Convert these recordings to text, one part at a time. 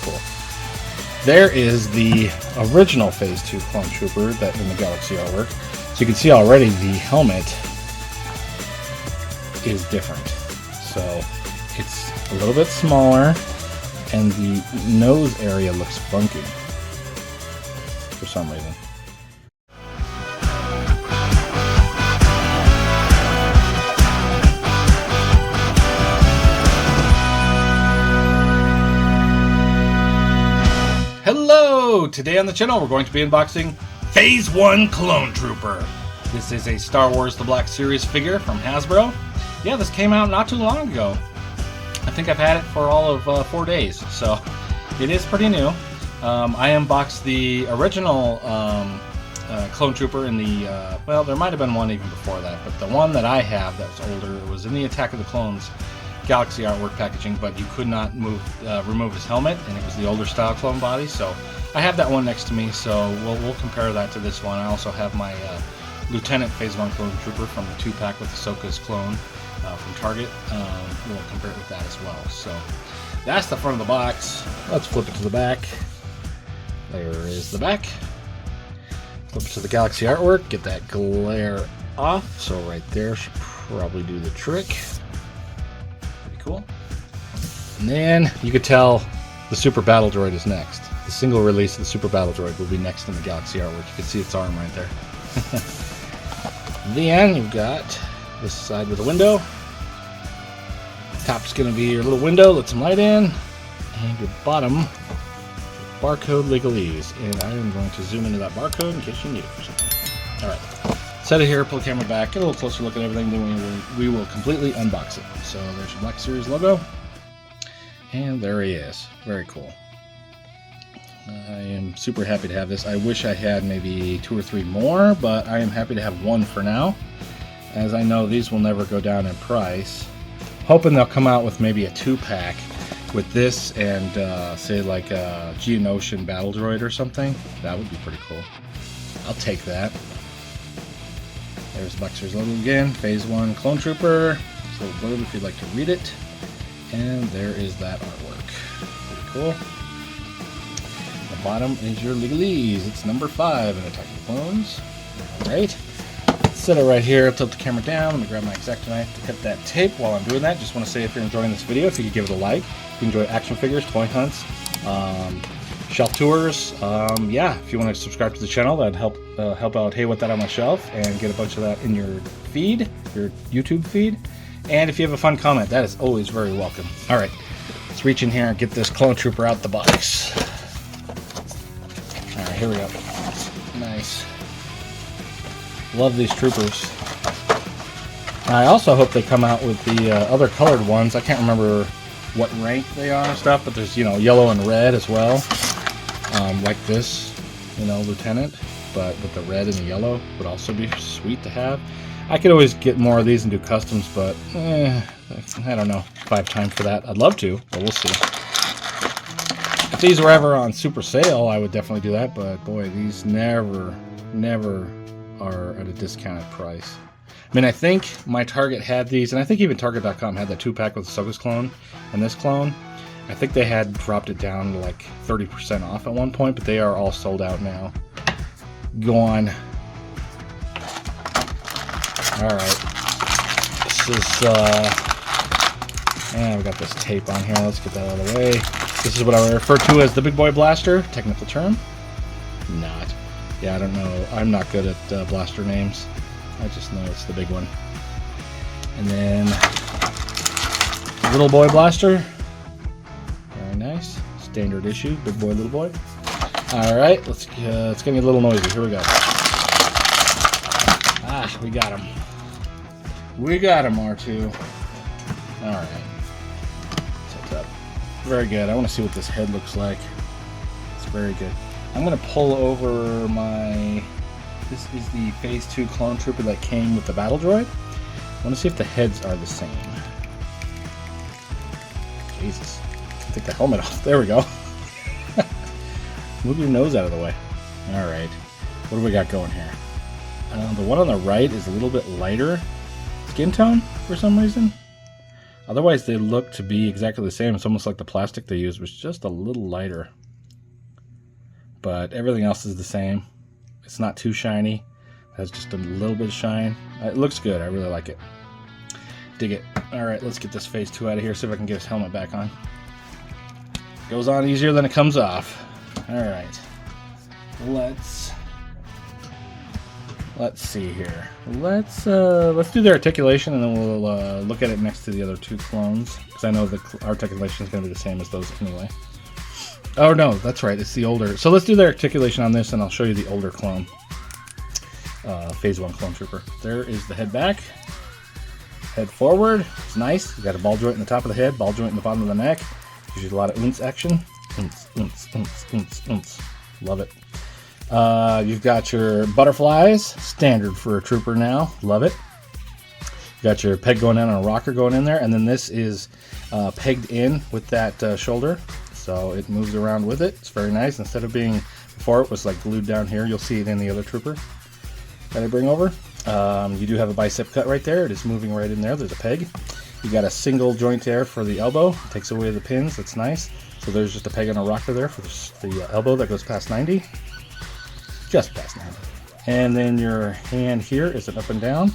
cool. There is the original Phase 2 Clone Trooper that in the Galaxy artwork. So you can see already the helmet is different. So it's a little bit smaller, and the nose area looks funky for some reason. Hello! Today on the channel we're going to be unboxing Phase 1 Clone Trooper. This is a Star Wars The Black Series figure from Hasbro. Yeah, this came out not too long ago. I think I've had it for all of 4 days, so it is pretty new. I unboxed the original Clone Trooper in the, well, there might have been one even before that, but the one that I have that was older was in the Attack of the Clones Galaxy artwork packaging, but you could not remove his helmet, and it was the older style clone body. So I have that one next to me, so we'll compare that to this one. I also have my Lieutenant Phase 1 Clone Trooper from the 2-pack with Ahsoka's clone from Target. We'll compare it with that as well. So that's the front of the box. Let's flip it to the back. There is the back. Flip it to the Galaxy artwork. Get that glare off. So right there should probably do the trick. Cool. And then you could tell the Super Battle Droid is next. The single release of the Super Battle Droid will be next in the Galaxy artwork. You can see its arm right there. Then you've got this side with a window. Top's going to be your little window, let some light in. And your bottom, barcode legalese. And I am going to zoom into that barcode in case you need it for something. Alright. Set it here, pull the camera back, get a little closer look at everything, then we will completely unbox it. So there's your Black Series logo, and there he is. Very cool. I am super happy to have this. I wish I had maybe 2 or 3 more, but I am happy to have one for now, as I know these will never go down in price. Hoping they'll come out with maybe a 2-pack with this and say like a Geonosian Battle Droid or something. That would be pretty cool. I'll take that. There's the Black Series logo again, Phase 1 Clone Trooper. It's a little blurb if you'd like to read it. And there is that artwork. Pretty cool. The bottom is your legalese. It's number 5 in Attack of the Clones. Alright. Set it right here, tilt the camera down. Let me grab my X-Acto knife to cut that tape. While I'm doing that, just want to say if you're enjoying this video, if you could give it a like. If you enjoy action figures, toy hunts, shelf tours, yeah, if you want to subscribe to the channel, that'd help out Hey What That on my shelf and get a bunch of that in your feed, your YouTube feed. And if you have a fun comment, that is always very welcome. Alright, let's reach in here and get this Clone Trooper out the box. Alright, here we go. Nice. Love these troopers. I also hope they come out with the other colored ones. I can't remember what rank they are and stuff, but there's, you know, yellow and red as well. Like this, you know, Lieutenant, but with the red and the yellow would also be sweet to have. I could always get more of these and do customs, but I don't know if I have time for that. I'd love to, but we'll see. If these were ever on super sale, I would definitely do that, but boy, these never are at a discounted price. I mean, I think my Target had these, and I think even Target.com had that 2-pack with Ahsoka's clone and this clone. I think they had dropped it down to like 30% off at one point, but they are all sold out now. Gone. Alright. This is, and we got this tape on here. Let's get that out of the way. This is what I refer to as the Big Boy Blaster, technical term. Not. Yeah, I don't know. I'm not good at blaster names. I just know it's the big one. And then Little Boy Blaster. Very nice. Standard issue. Big boy, little boy. Alright, it's getting a little noisy. Here we go. Ah, we got him. We got him, R2. Alright. Tilt up. Very good. I want to see what this head looks like. It's very good. I'm going to pull over my... This is the Phase 2 Clone Trooper that came with the Battle Droid. I want to see if the heads are the same. Jesus. Take the helmet off. There we go. Move your nose out of the way. Alright. What do we got going here? The one on the right is a little bit lighter skin tone for some reason. Otherwise, they look to be exactly the same. It's almost like the plastic they used was just a little lighter. But everything else is the same. It's not too shiny. It has just a little bit of shine. It looks good. I really like it. Dig it. Alright, let's get this phase 2 out of here. See if I can get his helmet back on. Goes on easier than it comes off. Alright. Let's see here. Let's do the articulation, and then we'll look at it next to the other 2 clones, because I know the articulation is going to be the same as those anyway. Oh no, that's right, it's the older. So let's do the articulation on this, and I'll show you the older clone. Phase 1 clone trooper. There is the head back. Head forward. It's nice. You got a ball joint in the top of the head, ball joint in the bottom of the neck. Gives you a lot of oomph action. Oomph. Love it. You've got your butterflies, standard for a trooper now. Love it. You got your peg going in on a rocker going in there, and then this is pegged in with that shoulder, so it moves around with it. It's very nice. Instead of being, before it was like glued down here, you'll see it in the other trooper that I bring over. You do have a bicep cut right there. It is moving right in there. There's a peg. You got a single joint there for the elbow. Takes away the pins. That's nice. So there's just a peg and a rocker there for the elbow that goes past 90. Just past 90. And then your hand here is an up and down.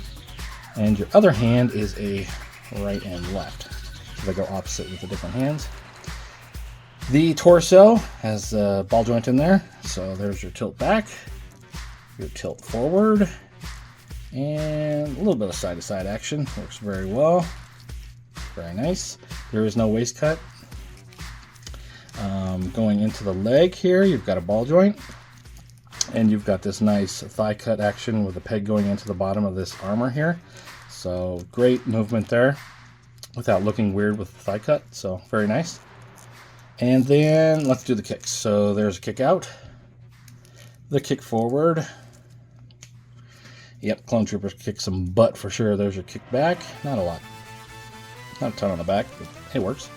And your other hand is a right and left. So they go opposite with the different hands. The torso has a ball joint in there. So there's your tilt back, your tilt forward, and a little bit of side-to-side action. Works very well. Very nice. There is no waist cut. Going into the leg here, you've got a ball joint. And you've got this nice thigh cut action with a peg going into the bottom of this armor here. So great movement there without looking weird with the thigh cut. So very nice. And then let's do the kicks. So there's a kick out. The kick forward. Yep, Clone Troopers kick some butt for sure. There's your kick back. Not a lot. Not a ton on the back, but it works.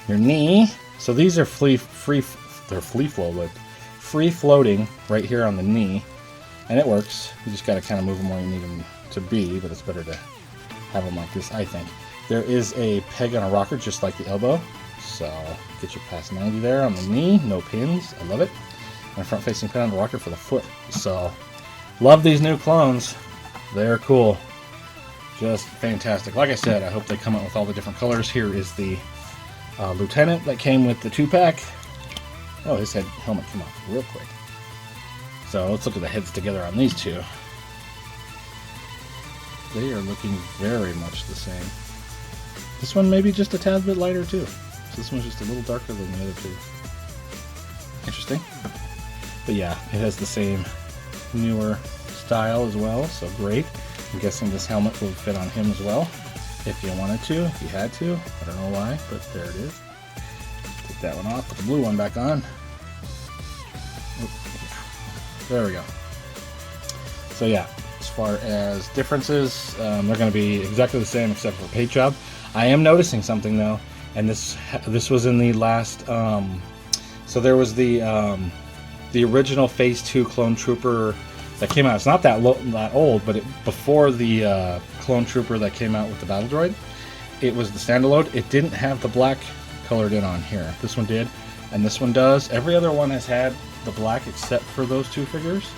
Your knee. So these are free floating right here on the knee, and it works. You just got to kind of move them where you need them to be, but it's better to have them like this, I think. There is a peg on a rocker just like the elbow, so get you past 90 there on the knee. No pins. I love it. And a front facing pin on the rocker for the foot. So love these new clones. They're cool. Just fantastic. Like I said, I hope they come out with all the different colors. Here is the Lieutenant that came with the 2-pack. Oh, his helmet came off real quick. So let's look at the heads together on these two. They are looking very much the same. This one maybe just a tad bit lighter too. So this one's just a little darker than the other two. Interesting. But yeah, it has the same newer style as well, so great. I'm guessing this helmet will fit on him as well. If you wanted to, if you had to. I don't know why, but there it is. Take that one off, put the blue one back on. There we go. So yeah, as far as differences, they're going to be exactly the same except for paint job. I am noticing something though, and this was in the last. So there was the original Phase 2 Clone Trooper that came out. It's not that old, but before the Clone Trooper that came out with the Battle Droid, it was the standalone. It didn't have the black colored in on here. This one did, and this one does. Every other one has had the black except for those two figures,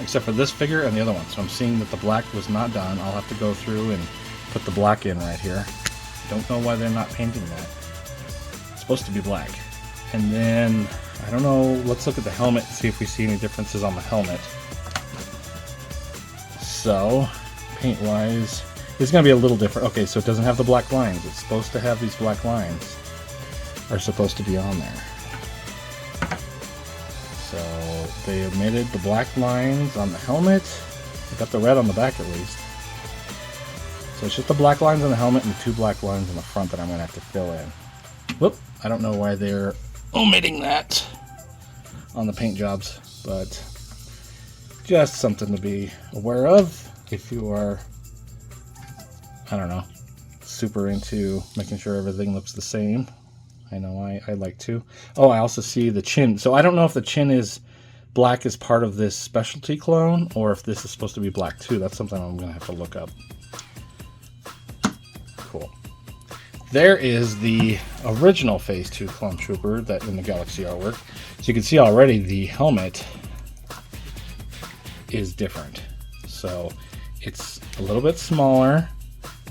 except for this figure and the other one. So I'm seeing that the black was not done. I'll have to go through and put the black in right here. Don't know why they're not painting that. It's supposed to be black. And then, I don't know, let's look at the helmet and see if we see any differences on the helmet. So, paint-wise, it's going to be a little different. Okay, so it doesn't have the black lines. It's supposed to have these black lines. Are supposed to be on there. So, they omitted the black lines on the helmet. They got the red on the back at least. So it's just the black lines on the helmet and the 2 black lines on the front that I'm going to have to fill in. Whoop! I don't know why they're omitting that on the paint jobs, but just something to be aware of if you are, I don't know, super into making sure everything looks the same. I know I like to. Oh, I also see the chin. So I don't know if the chin is black as part of this specialty clone or if this is supposed to be black too. That's something I'm going to have to look up. cool. There is the original Phase 2 Clone Trooper that in the Galaxy artwork. So you can see already the helmet is different. So it's a little bit smaller,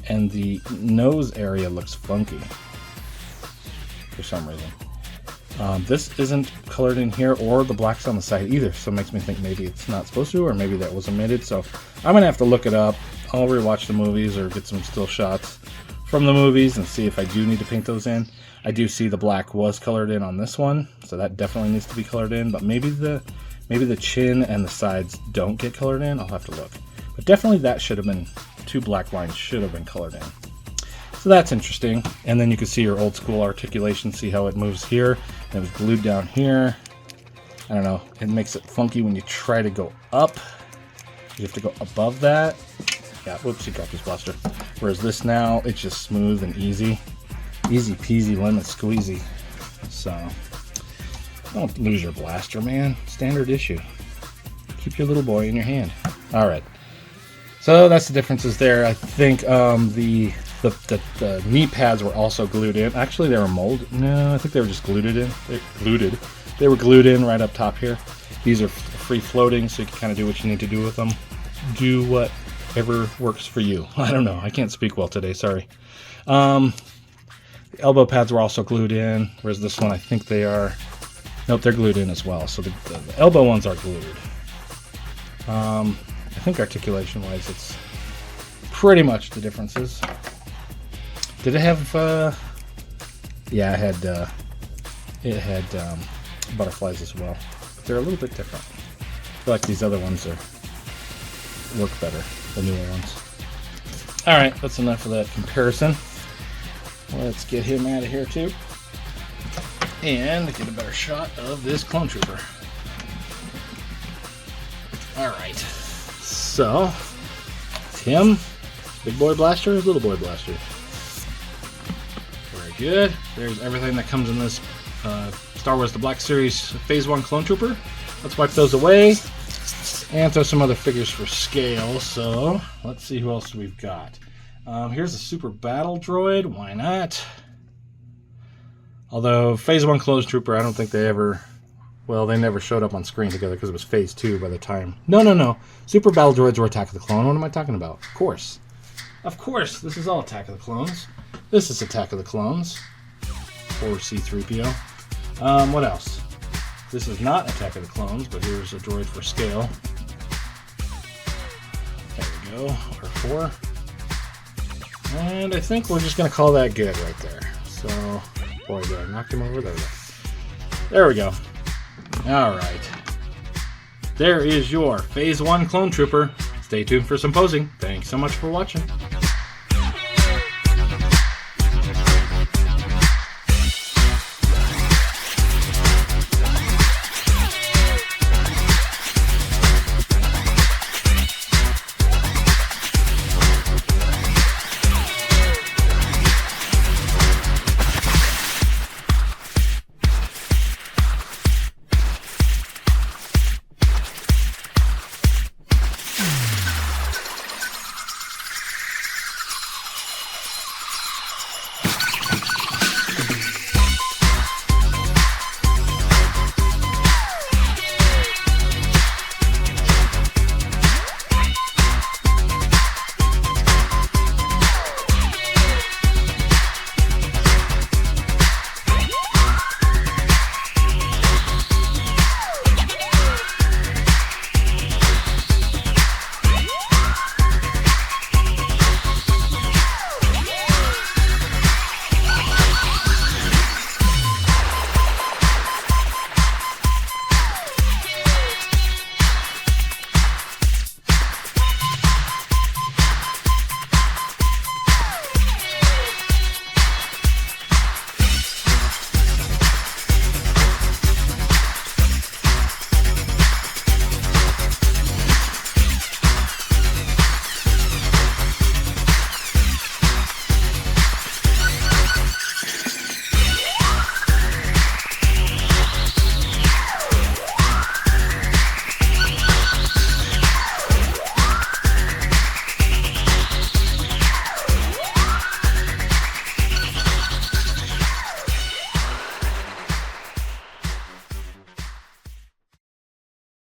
and the nose area looks funky for some reason. This isn't colored in here, or the black's on the side either, so it makes me think maybe it's not supposed to, or maybe that was omitted. So I'm gonna have to look it up. I'll rewatch the movies or get some still shots from the movies and see if I do need to paint those in. I do see the black was colored in on this one, so that definitely needs to be colored in, but maybe the chin and the sides don't get colored in. I'll have to look. But definitely that should have been, 2 black lines should have been colored in. So that's interesting. And then you can see your old school articulation, see how it moves here. And it was glued down here. I don't know, it makes it funky when you try to go up. You have to go above that. Yeah, whoops, you got this blaster. Whereas this now, it's just smooth and easy. Easy peasy lemon squeezy. So, don't lose your blaster, man. Standard issue. Keep your little boy in your hand. Alright. So that's the differences there. I think the knee pads were also glued in. Actually, they were molded. No, I think they were just glued in. They were glued in right up top here. These are free floating, so you can kind of do what you need to do with them. Do whatever works for you. I don't know. I can't speak well today. Sorry. The elbow pads were also glued in, whereas this one, I think they are. Nope, they're glued in as well. So the elbow ones are glued. I think articulation-wise, it's pretty much the differences. Did it have? Yeah, it had butterflies as well. But they're a little bit different. I feel like these other ones work better, the newer ones. All right, that's enough of that comparison. Let's get him out of here too, and get a better shot of this Clone Trooper. All right, so it's him. Big boy blaster, little boy blaster. Very good. There's everything that comes in this Star Wars The Black Series Phase 1 Clone Trooper. Let's wipe those away and throw some other figures for scale. So let's see who else we've got. Here's a Super Battle Droid. Why not? Although Phase 1 Clone Trooper, I don't think they ever... Well, they never showed up on screen together because it was Phase 2 by the time... No. Super Battle Droids were Attack of the Clone. What am I talking about? Of course. Of course. This is all Attack of the Clones. This is Attack of the Clones. Or C-3PO. What else? This is not Attack of the Clones, but here's a droid for scale. There we go. R4. And I think we're just going to call that good right there. So, boy, did I knock him over? There we go. There we go. Alright. There is your Phase 1 Clone Trooper. Stay tuned for some posing. Thanks so much for watching.